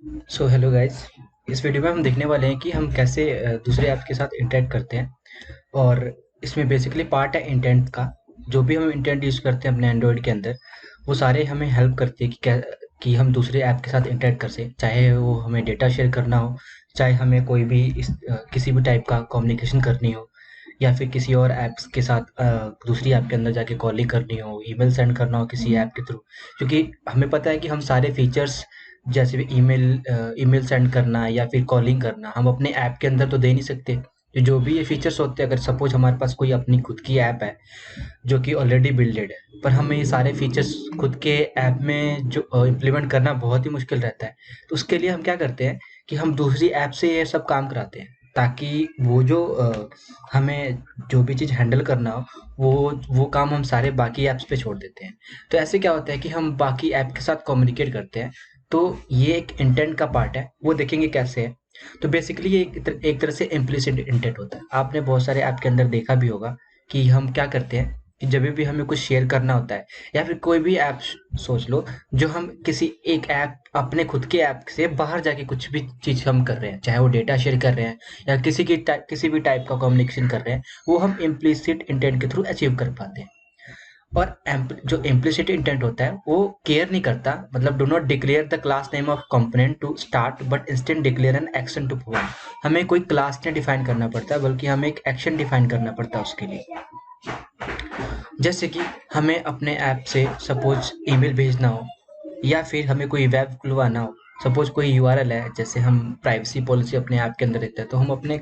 Hello guys. इस video में हम देखने वाले हैं कि हम कैसे दूसरे ऐप के साथ इंटरेक्ट करते हैं। और इसमें बेसिकली पार्ट है इंटेंट का। जो भी हम इंटेंट यूज़ करते हैं अपने एंड्रॉयड के अंदर, वो सारे हमें हेल्प करती है कि हम दूसरे ऐप के साथ इंटरेक्ट कर सकें, चाहे वो हमें डेटा शेयर करना हो, चाहे हमें कोई भी किसी भी टाइप का कम्युनिकेशन करनी हो, या फिर किसी और ऐप्स के साथ दूसरी ऐप के अंदर जाके कॉलिंग करनी हो, ईमेल सेंड करना हो किसी ऐप के थ्रू। क्योंकि हमें पता है कि हम सारे फीचर्स, जैसे भी ईमेल सेंड करना या फिर कॉलिंग करना, हम अपने ऐप के अंदर तो दे नहीं सकते। जो भी ये फीचर्स होते हैं, अगर सपोज हमारे पास कोई अपनी खुद की ऐप है जो कि ऑलरेडी बिल्डेड है, पर हमें ये सारे फीचर्स खुद के ऐप में जो इम्प्लीमेंट करना बहुत ही मुश्किल रहता है। तो उसके लिए हम क्या करते हैं कि हम दूसरी ऐप से ये सब काम कराते हैं, ताकि वो जो हमें जो भी चीज़ हैंडल करना हो, वो काम हम सारे बाकी ऐप्स पे छोड़ देते हैं। तो ऐसे क्या होता है कि हम बाकी ऐप के साथ कम्युनिकेट करते हैं। तो ये एक इंटेंट का पार्ट है, वो देखेंगे कैसे है। तो बेसिकली ये एक तरह से इम्प्लिसिट इंटेंट होता है। आपने बहुत सारे ऐप के अंदर देखा भी होगा कि हम क्या करते हैं कि जब भी हमें कुछ शेयर करना होता है, या फिर कोई भी ऐप सोच लो, जो हम किसी एक ऐप, अपने खुद के ऐप से बाहर जाके कुछ भी चीज़ हम कर रहे हैं, चाहे वो डेटा शेयर कर रहे हैं या किसी भी टाइप का कम्युनिकेशन कर रहे हैं, वो हम इम्प्लिसिट इंटेंट के थ्रू अचीव कर पाते हैं। और जो इम्प्लिसिट इंटेंट होता है वो केयर नहीं करता, मतलब do not declare the class name of component to start but instead declare an action to perform. हमें कोई क्लास नहीं डिफाइन करना पड़ता, बल्कि हमें एक एक्शन डिफाइन करना पड़ता है उसके लिए। जैसे कि हमें अपने ऐप से सपोज ईमेल भेजना हो, या फिर हमें कोई वेब खुलवाना हो। सपोज कोई यूआरएल है, जैसे हम प्राइवेसी पॉलिसी अपने ऐप के अंदर देते हैं, तो हम अपने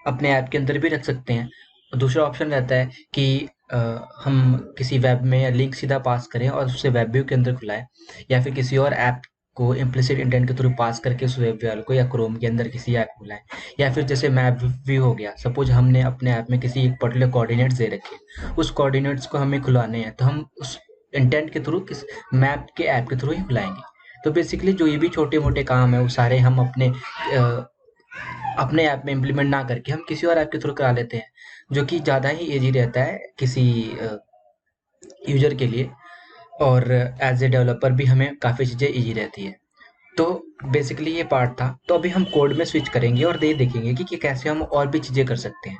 अपने ऐप के अंदर भी रख सकते हैं। दूसरा ऑप्शन रहता है कि अ, हम किसी वेब में या लिंक सीधा पास करें और उसे वेब व्यू के अंदर खुलाएं, या फिर किसी और ऐप को इम्प्लिसिट इंटेंट के थ्रू पास करके उस वेब व्यू को या क्रोम के अंदर किसी ऐप को खुलाएं। या फिर जैसे मैप व्यू हो गया, सपोज हमने अपने ऐप में किसी एक पर्टिकुलर कोऑर्डिनेट्स दे रखे हैं, उस कोऑर्डिनेट्स को हमें खुलवाने हैं, तो हम उस इंटेंट के थ्रू किस मैप के ऐप के थ्रू ही खुलाएंगे। तो बेसिकली जो ये भी छोटे मोटे काम है, वो सारे हम अपने ऐप में इम्प्लीमेंट ना करके हम किसी और ऐप के थ्रू करा लेते हैं, जो कि ज़्यादा ही इजी रहता है किसी यूजर के लिए। और एज ए डेवलपर भी हमें काफ़ी चीज़ें इजी रहती है। तो बेसिकली ये पार्ट था। तो अभी हम कोड में स्विच करेंगे और दे देखेंगे कि कैसे हम और भी चीज़ें कर सकते हैं।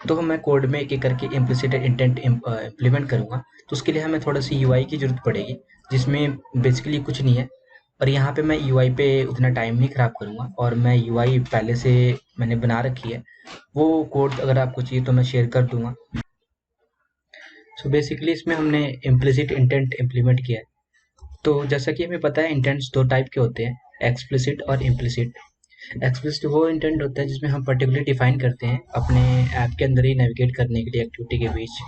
तो मैं कोड में एक एक करके इम्प्लिसिट इंटेंट इम्प्लीमेंट करूँगा। तो उसके लिए हमें थोड़ा सी यूआई की ज़रूरत पड़ेगी, जिसमें बेसिकली कुछ नहीं है। और यहाँ पे मैं यूआई पे उतना टाइम नहीं ख़राब करूँगा, और मैं यूआई पहले से मैंने बना रखी है। वो कोड अगर आपको चाहिए तो मैं शेयर कर दूँगा। बेसिकली इसमें हमने इम्प्लिसिट इंटेंट इम्प्लीमेंट किया है। तो जैसा कि हमें पता है, इंटेंट्स दो टाइप के होते हैं, एक्सप्लिसिट और इम्प्लिसिट। एक्सप्लिसिट वो इंटेंट होता है जिसमें हम पर्टिकुलरली डिफाइन करते हैं अपने ऐप के अंदर ही नेविगेट करने के लिए एक्टिविटी के बीच।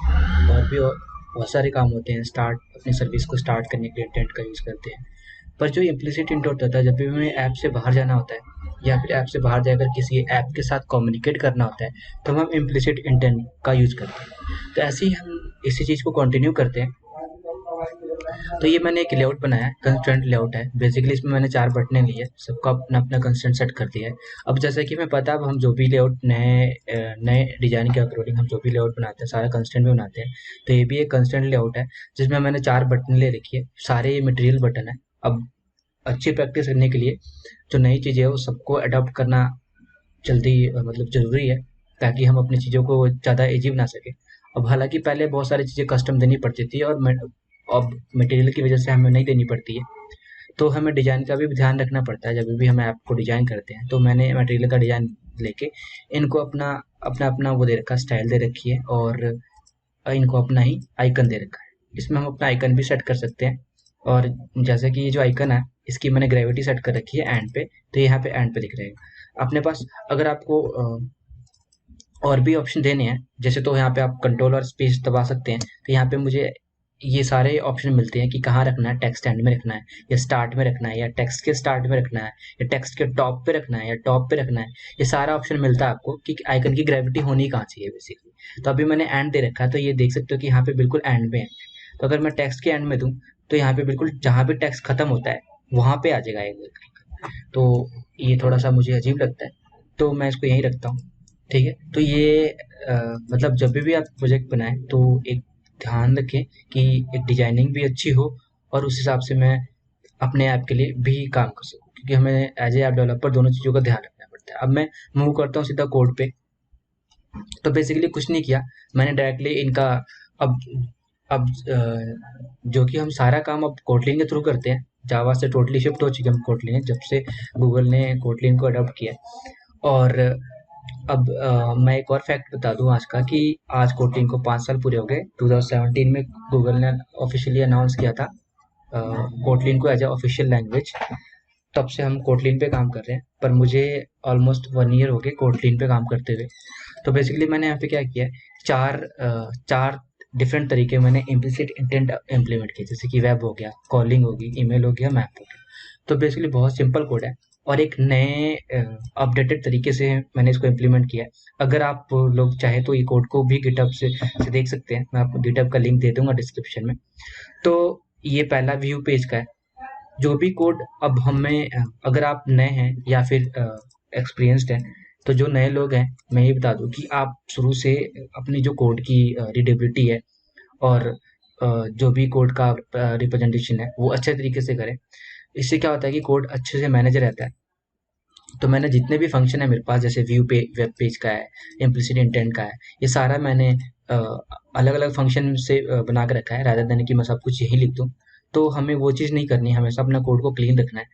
और बहुत सारे काम होते हैं, स्टार्ट अपनी सर्विस को स्टार्ट करने के लिए इंटेंट का यूज़ करते हैं। पर जो इम्प्लिसिट इंटेंट होता है, जब भी हमें ऐप से बाहर जाना होता है, या फिर ऐप से बाहर जाकर किसी ऐप के साथ कम्युनिकेट करना होता है, तो हम इम्प्लिसिट इंटेंट का यूज़ करते हैं। तो ऐसे ही हम इसी चीज़ को कंटिन्यू करते हैं। तो ये मैंने एक लेआउट बनाया है, कंस्ट्रेंट लेआउट है। बेसिकली इसमें मैंने 4 बटनें ली है, सबका अपना-अपना कंस्ट्रेंट सेट कर दिया है। अब जैसा कि हमें पता है, अब हम जो भी लेआउट नए डिज़ाइन के अकॉर्डिंग हम जो भी लेआउट बनाते हैं, सारा कंस्ट्रेंट में बनाते हैं। तो ये भी एक कंस्ट्रेंट लेआउट है, जिसमें मैंने 4 बटन ले रखी है। सारे मटेरियल बटन है। अब अच्छी प्रैक्टिस करने के लिए जो नई चीज़ें है, वो सबको अडॉप्ट करना जल्दी मतलब ज़रूरी है, ताकि हम अपनी चीज़ों को ज़्यादा ईज़ी बना सकें। अब हालाँकि पहले बहुत सारी चीज़ें कस्टम देनी पड़ती थी, और अब मटेरियल की वजह से हमें नहीं देनी पड़ती है। तो हमें डिज़ाइन का भी ध्यान रखना पड़ता है जब भी हम ऐप को डिज़ाइन करते हैं। तो मैंने मटेरियल का डिज़ाइन लेके इनको अपना वो दे रखा, स्टाइल दे रखी है, और इनको अपना ही आइकन दे रखा है। इसमें हम अपना आइकन भी सेट कर सकते हैं। और जैसे कि ये जो आइकन है, इसकी मैंने ग्रेविटी सेट कर रखी है एंड पे, तो यहाँ पे एंड पे दिख रहेगा अपने पास। अगर आपको और भी ऑप्शन देने हैं, जैसे तो यहाँ पे आप कंट्रोल और स्पेस दबा सकते हैं। तो यहाँ पे मुझे ये सारे ऑप्शन मिलते हैं कि कहाँ रखना है, टेक्स्ट एंड में रखना है, या स्टार्ट में रखना है, या टेक्स्ट के स्टार्ट में रखना है, या टेक्स्ट के टॉप पे रखना है, या टॉप पे रखना है। ये सारा ऑप्शन मिलता है आपको कि आइकन की ग्रेविटी होनी कहाँ चाहिए बेसिकली। तो अभी मैंने एंड दे रखा है, तो ये देख सकते हो कि यहाँ पे बिल्कुल एंड में है। तो अगर मैं टेक्स्ट के एंड में दूँ, तो यहाँ पे बिल्कुल जहाँ भी टेक्स्ट खत्म होता है, वहाँ पे आ जाएगा एक। तो ये थोड़ा सा मुझे अजीब लगता है, तो मैं इसको यहीं रखता हूँ। ठीक है। तो ये मतलब जब भी आप प्रोजेक्ट बनाएं, तो एक ध्यान रखें कि एक डिजाइनिंग भी अच्छी हो, और उस हिसाब से मैं अपने ऐप के लिए भी काम कर सकूँ, क्योंकि हमें एज ए ऐप डेवलपर दोनों चीज़ों का ध्यान रखना पड़ता है। अब मैं मूव करता हूँ सीधा कोड पे। तो बेसिकली कुछ नहीं किया मैंने, डायरेक्टली इनका अब जो कि हम सारा काम अब कोटलिन के थ्रू करते हैं। जावा से टोटली शिफ्ट हो चुके हम कोटलिन, जब से गूगल ने कोटलिन को अडॉप्ट किया है। और अब मैं एक और फैक्ट बता दूं आज का, कि आज कोटलिन को 5 साल पूरे हो गए। 2017 में गूगल ने ऑफिशियली अनाउंस किया था कोटलिन को एज ए ऑफिशियल लैंग्वेज। तब से हम कोटलिन पे काम कर रहे हैं, पर मुझे ऑलमोस्ट 1 ईयर हो गए कोटलिन पे काम करते हुए। तो बेसिकली मैंने यहाँ पे क्या किया है, चार डिफरेंट तरीके मैंने इम्प्लिसिट इंटेंट इम्प्लीमेंट किए, जैसे कि वेब हो गया, कॉलिंग होगी, ईमेल हो गया, मैप हो गया। तो बेसिकली बहुत सिंपल कोड है, और एक नए अपडेटेड तरीके से मैंने इसको इम्प्लीमेंट किया है। अगर आप लोग चाहे तो ये कोड को भी गिटहब से देख सकते हैं, मैं आपको गिटहब का लिंक दे दूंगा डिस्क्रिप्शन में। तो ये पहला व्यू पेज का है। जो भी कोड अब हमें अगर आप नए हैं या फिर एक्सपीरियंस्ड हैं, तो जो नए लोग हैं मैं ये बता दूं कि आप शुरू से अपनी जो कोड की रीडेबिलिटी है, और जो भी कोड का रिप्रेजेंटेशन है वो अच्छे तरीके से करें। इससे क्या होता है कि कोड अच्छे से मैनेज रहता है। तो मैंने जितने भी फंक्शन है मेरे पास, जैसे व्यू पे वेब पेज का है, इम्प्लिसिट इंटेंट का है, ये सारा मैंने अलग अलग फंक्शन से बना के रखा है, रादर देन कि मैं सब कुछ यही लिख दूँ। तो हमें वो चीज़ नहीं करनी है, हमेशा अपना कोड को क्लीन रखना है।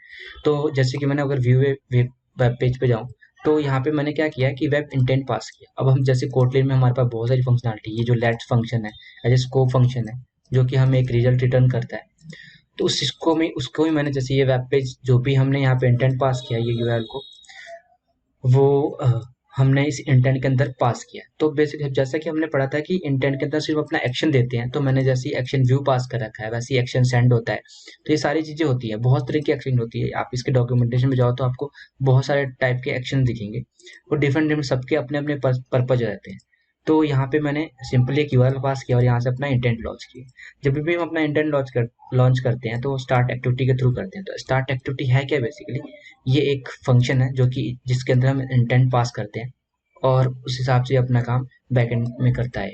तो जैसे कि मैंने अगर व्यू वेब पेज पे जाऊँ, तो यहाँ पे मैंने क्या किया है कि वेब इंटेंट पास किया। अब हम जैसे कोटलिन में हमारे पास बहुत सारी फंक्शनलिटी, ये जो लेट फंक्शन है, एज ए स्कोप फंक्शन है, जो कि हमें एक रिजल्ट रिटर्न करता है। तो उसको भी मैंने, जैसे ये वेब पेज जो भी हमने यहाँ पे इंटेंट पास किया, ये यूआरएल को, वो हमने इस इंटेंट के अंदर पास किया। तो बेसिक जैसा कि हमने पढ़ा था कि इंटेंट के अंदर सिर्फ अपना एक्शन देते हैं, तो मैंने जैसे एक्शन व्यू पास कर रखा है, वैसे ही एक्शन सेंड होता है। तो ये सारी चीजें होती है, बहुत तरह की एक्शन होती है। आप इसके डॉक्यूमेंटेशन में जाओ तो आपको बहुत सारे टाइप के एक्शन दिखेंगे, और डिफरेंट डिफरेंट सबके अपने अपने पर्पज रहते हैं। तो यहाँ पे मैंने सिंपली एक यूआरएल पास किया और यहाँ से अपना इंटेंट लॉन्च किया। जब भी हम अपना इंटेंट लॉन्च करते हैं तो स्टार्ट एक्टिविटी के थ्रू करते हैं। तो स्टार्ट एक्टिविटी है क्या बेसिकली, ये एक फंक्शन है जो कि जिसके अंदर हम इंटेंट पास करते हैं, और उस हिसाब से अपना काम बैकएंड में करता है।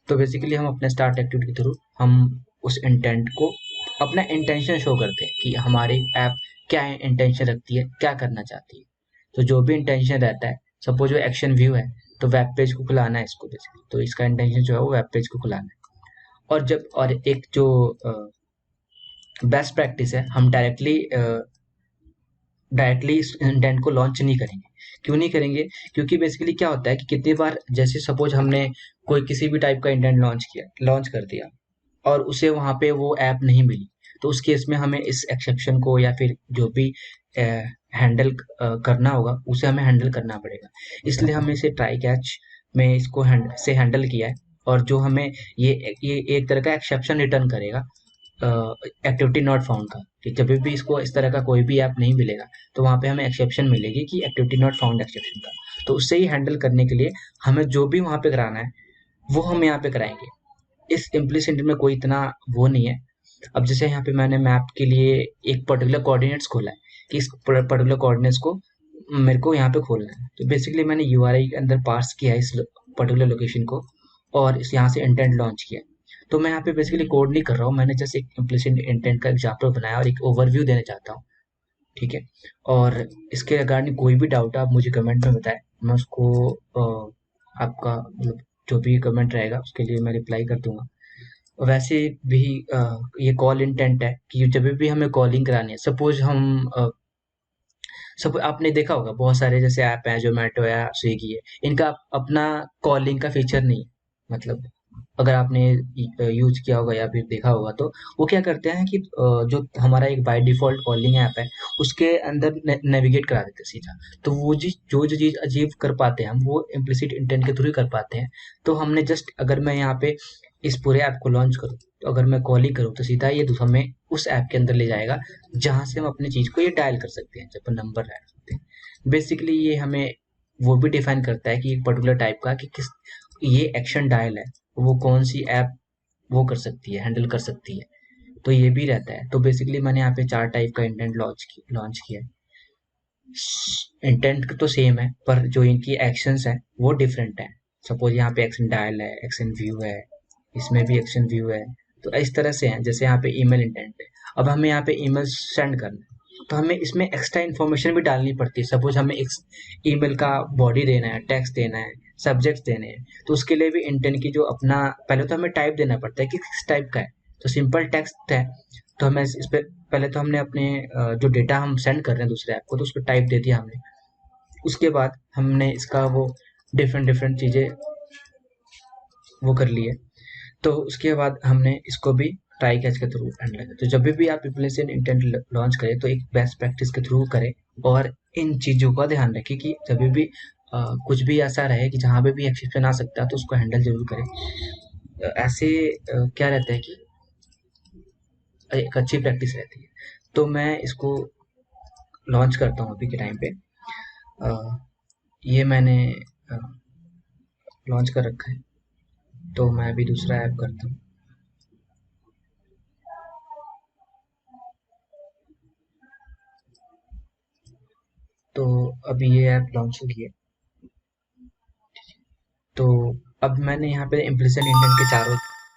तो बेसिकली हम अपने स्टार्ट एक्टिविटी के थ्रू हम उस इंटेंट को, अपना इंटेंशन शो करते हैं कि हमारी ऐप क्या इंटेंशन रखती है, क्या करना चाहती है। तो जो भी इंटेंशन रहता है, सपोज वो एक्शन व्यू है, तो वेब पेज को खुलाना है इसको बेसिकली, तो इसका इंटेंशन जो है वो वेब पेज को खुलाना है। और एक जो बेस्ट प्रैक्टिस है, हम डायरेक्टली इस इंटेंट को लॉन्च नहीं करेंगे। क्यों नहीं करेंगे? क्योंकि बेसिकली क्या होता है कि कितनी बार, जैसे सपोज हमने कोई किसी भी टाइप का इंटेंट लॉन्च कर दिया, और उसे वहां पे वो ऐप नहीं मिली, तो उस केस में हमें इस एक्सेप्शन को या फिर जो भी हैंडल करना होगा, उसे हमें हैंडल करना पड़ेगा। इसलिए हमने इसे ट्राई कैच में इसको हैंडल किया है। और जो हमें ये एक तरह का एक्सेप्शन रिटर्न करेगा एक्टिविटी नॉट फाउंड का, कि जब भी इसको इस तरह का कोई भी ऐप नहीं मिलेगा, तो वहाँ पे हमें एक्सेप्शन मिलेगी कि एक्टिविटी नॉट फाउंड एक्सेप्शन का। तो उससे ही हैंडल करने के लिए हमें जो भी वहाँ पे कराना है वो हम यहाँ पे कराएंगे। इस इम्प्लिसिट में कोई इतना वो नहीं है। अब जैसे यहाँ पे मैंने मैप के लिए एक पर्टिकुलर कोऑर्डिनेट्स खोला है, कि इस पर्टिकुलर कोऑर्डिनेट्स को मेरे को यहाँ पे खोलना है। तो बेसिकली मैंने यूआरआई के अंदर पास किया है इस पर्टिकुलर लोकेशन को, और इस यहाँ से इंटेंट लॉन्च किया। तो मैं यहाँ पे बेसिकली कोड नहीं कर रहा हूँ, मैंने जैसे एक इम्प्लिसिट इंटेंट का एग्जाम्पल बनाया और एक ओवरव्यू देना चाहता हूँ। ठीक है। और इसके रिगार्डिंग कोई भी डाउट है आप मुझे कमेंट में बताएं, मैं उसको आपका मतलब जो भी कमेंट रहेगा उसके लिए मैं रिप्लाई कर दूंगा। वैसे भी ये कॉल इंटेंट है कि जब भी हमें कॉलिंग करानी है, सपोज हम सब आपने देखा होगा बहुत सारे जैसे ऐप हैं, जोमेटो है, स्विगी है, इनका अपना कॉलिंग का फीचर नहीं है। मतलब अगर आपने यूज किया होगा या फिर देखा होगा, तो वो क्या करते हैं कि जो हमारा एक बाय डिफॉल्ट कॉलिंग ऐप है उसके अंदर नेविगेट करा देते हैं सीधा। तो वो चीज जो चीज अचीव कर पाते हैं हम, वो इम्प्लिसिट इंटेंट के थ्रू ही कर पाते हैं। तो हमने जस्ट, अगर मैं यहाँ पे इस पूरे ऐप को लॉन्च करूँ, तो अगर मैं कॉल ही करूँ तो सीधा ये हमें उस ऐप के अंदर ले जाएगा, जहां से हम अपनी चीज को ये डायल कर सकते हैं, जब नंबर डायल करते हैं। बेसिकली ये हमें वो भी डिफाइन करता है कि एक पर्टिकुलर टाइप का, कि किस ये एक्शन डायल है, वो कौन सी ऐप वो कर सकती है, हैंडल कर सकती है। तो ये भी रहता है। तो बेसिकली मैंने यहाँ पे 4 टाइप का इंटेंट लॉन्च किया है। इंटेंट तो सेम है, पर जो इनकी एक्शंस हैं वो डिफरेंट है। सपोज यहाँ पे एक्शन डायल है, एक्शन व्यू है, इसमें भी एक्शन व्यू है। तो इस तरह से है, जैसे यहाँ पे ईमेल इंटेंट है। अब हमें यहाँ पे ईमेल सेंड करना है, तो हमें इसमें एक्स्ट्रा इन्फॉर्मेशन भी डालनी पड़ती है। सपोज हमें एक ईमेल का बॉडी देना है, टेक्स्ट देना है, सब्जेक्ट्स देने हैं, तो उसके लिए भी इंटेंट की जो अपना पहले तो हमें टाइप देना पड़ता है कि किस टाइप का है। तो सिंपल टेक्स्ट है तो हमें इस पर पहले तो हमने अपने जो डेटा हम सेंड कर रहे हैं दूसरे ऐप को, तो उस पर टाइप दे दिया हमने। उसके बाद हमने इसका वो डिफरेंट डिफरेंट चीज़ें वो कर ली है। तो उसके बाद हमने इसको भी ट्राई कैच के थ्रू हैंडल करें। तो जब भी आप इम्प्लिसिट इंटेंट लॉन्च करें तो एक बेस्ट प्रैक्टिस के थ्रू करें, और इन चीज़ों का ध्यान रखें कि जब भी कुछ भी ऐसा रहे कि जहाँ पे भी एक्सेप्शन आ सकता है तो उसको हैंडल जरूर करें। ऐसे क्या रहता है कि एक अच्छी प्रैक्टिस रहती है। तो मैं इसको लॉन्च करता हूँ अभी के टाइम पे। ये मैंने लॉन्च कर रखा है, तो मैं अभी दूसरा ऐप करता हूँ। तो अभी ये ऐप लॉन्च हो गई है। तो अब मैंने यहाँ पे इम्प्लिसिट इंटेंट के चारों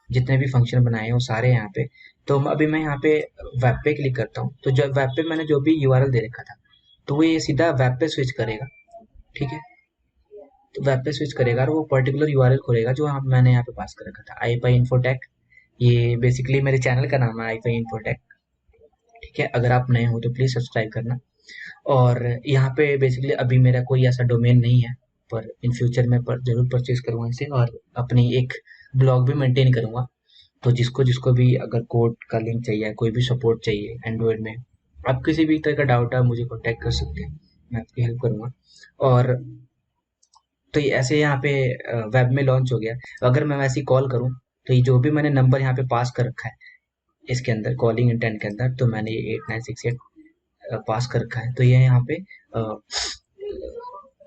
जितने भी फंक्शन बनाए हैं वो सारे यहाँ पे। तो अभी मैं यहाँ पे वेब पे क्लिक करता हूँ, तो जब वेब पे मैंने जो भी यूआरएल दे रखा था तो वो ये सीधा वेब पे स्विच करेगा। ठीक है, तो वेब पे स्विच करेगा और वो पर्टिकुलर यूआरएल खोलेगा जो मैंने यहाँ पे पास कर रखा था, आई पाई इन्फोटेक। ये बेसिकली मेरे चैनल का नाम है, आई पाई इन्फोटेक। ठीक है, अगर आप नए हो तो प्लीज़ सब्सक्राइब करना। और यहाँ पे बेसिकली अभी मेरा कोई ऐसा डोमेन नहीं है, पर इन फ्यूचर में जरूर परचेज करूँगा इसे, और अपनी एक ब्लॉग भी मेंटेन करूँगा। तो जिसको जिसको भी अगर कोड का लिंक चाहिए, कोई भी सपोर्ट चाहिए एंड्रॉयड में, आप किसी भी तरह का डाउट है मुझे कॉन्टैक्ट कर सकते हैं, मैं आपकी हेल्प करूँगा। और तो ये ऐसे यहाँ पे वेब में लॉन्च हो गया। अगर मैं वैसे ही कॉल करूँ तो ये जो भी मैंने नंबर यहाँ पे पास कर रखा है इसके अंदर कॉलिंग इंटेंट के अंदर, तो मैंने ये 8968 पास कर रखा है, तो ये यहाँ पे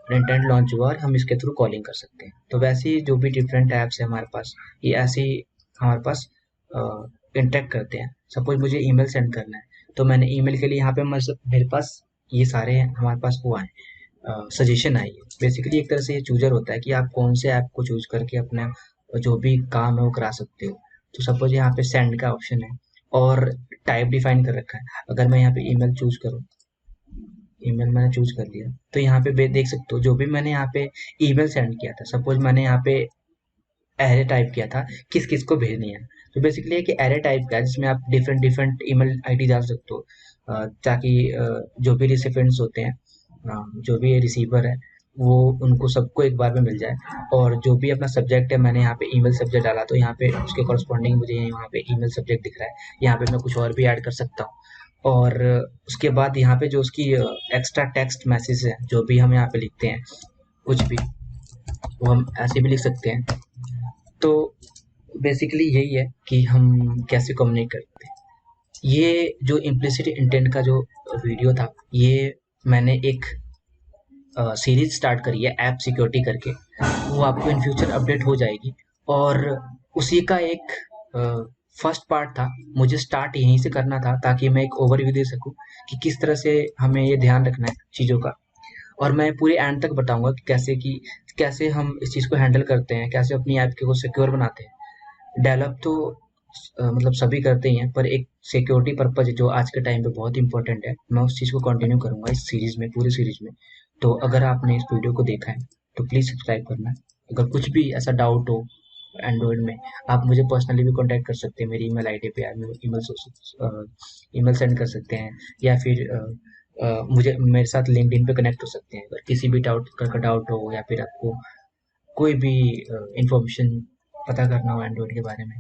इंटेंट लॉन्च हुआ और हम इसके थ्रू कॉलिंग कर सकते हैं। तो वैसे ही जो भी डिफरेंट ऐप्स है हमारे पास, ये ऐसे ही हमारे पास इंटरेक्ट करते हैं। सपोज मुझे ईमेल सेंड करना है, तो मैंने ईमेल के लिए यहाँ पे मेरे पास ये सारे हमारे पास वो आए सजेशन आई है। बेसिकली एक तरह से ये चूजर होता है कि आप कौन से ऐप को चूज करके अपना जो भी काम है वो करा सकते हो। तो सपोज यहाँ पे सेंड का ऑप्शन है और टाइप डिफाइन कर रखा है। अगर मैं यहाँ पे ईमेल चूज करूँ, ईमेल मैंने चूज कर लिया, तो यहाँ पे देख सकते हो जो भी मैंने यहाँ पे ईमेल सेंड किया था। सपोज मैंने यहाँ पे एरे टाइप किया था किस किस को भेजनी है, तो बेसिकली एक एरे टाइप का है जिसमें आप डिफरेंट डिफरेंट ईमेल आईडी डाल सकते हो, ताकि जो भी रिसिपेंट्स होते हैं, जो भी रिसीवर है, वो उनको सबको एक बार में मिल जाए। और जो भी अपना सब्जेक्ट है, मैंने यहाँ पे ईमेल सब्जेक्ट डाला तो यहाँ पे उसके कॉरस्पॉन्डिंग मुझे यहाँ पे ईमेल सब्जेक्ट दिख रहा है। यहाँ पे मैं कुछ और भी ऐड कर सकता हूँ। और उसके बाद यहाँ पे जो उसकी एक्स्ट्रा टेक्स्ट मैसेज है, जो भी हम यहाँ पे लिखते हैं कुछ भी, वो हम ऐसे भी लिख सकते हैं। तो बेसिकली यही है कि हम कैसे कम्युनिकेट करते हैं। ये जो इम्प्लिसिट इंटेंट का जो वीडियो था, ये मैंने एक सीरीज स्टार्ट करी है ऐप सिक्योरिटी करके, वो आपको इन फ्यूचर अपडेट हो जाएगी। और उसी का एक फर्स्ट पार्ट था, मुझे स्टार्ट यहीं से करना था ताकि मैं एक ओवरव्यू दे सकूं कि किस तरह से हमें ये ध्यान रखना है चीज़ों का। और मैं पूरे एंड तक बताऊंगा कि कैसे हम इस चीज़ को हैंडल करते हैं, कैसे अपनी ऐप को सिक्योर बनाते हैं। डेवलप तो मतलब सभी करते ही हैं, पर एक सिक्योरिटी पर्पज जो आज के टाइम पे बहुत इंपॉर्टेंट है, मैं उस चीज़ को कंटिन्यू करूंगा इस सीरीज में, पूरी सीरीज में। तो अगर आपने इस वीडियो को देखा है तो प्लीज़ सब्सक्राइब करना। अगर कुछ भी ऐसा डाउट हो एंड्रॉयड में, आप मुझे पर्सनली भी कांटेक्ट कर सकते हैं मेरी ईमेल आईडी पे, ईमेल सेंड कर सकते हैं, या फिर मुझे मेरे साथ लिंक्डइन पे कनेक्ट हो सकते हैं अगर किसी भी डाउट हो, या फिर आपको कोई भी इंफॉर्मेशन पता करना हो एंड्रॉयड के बारे में।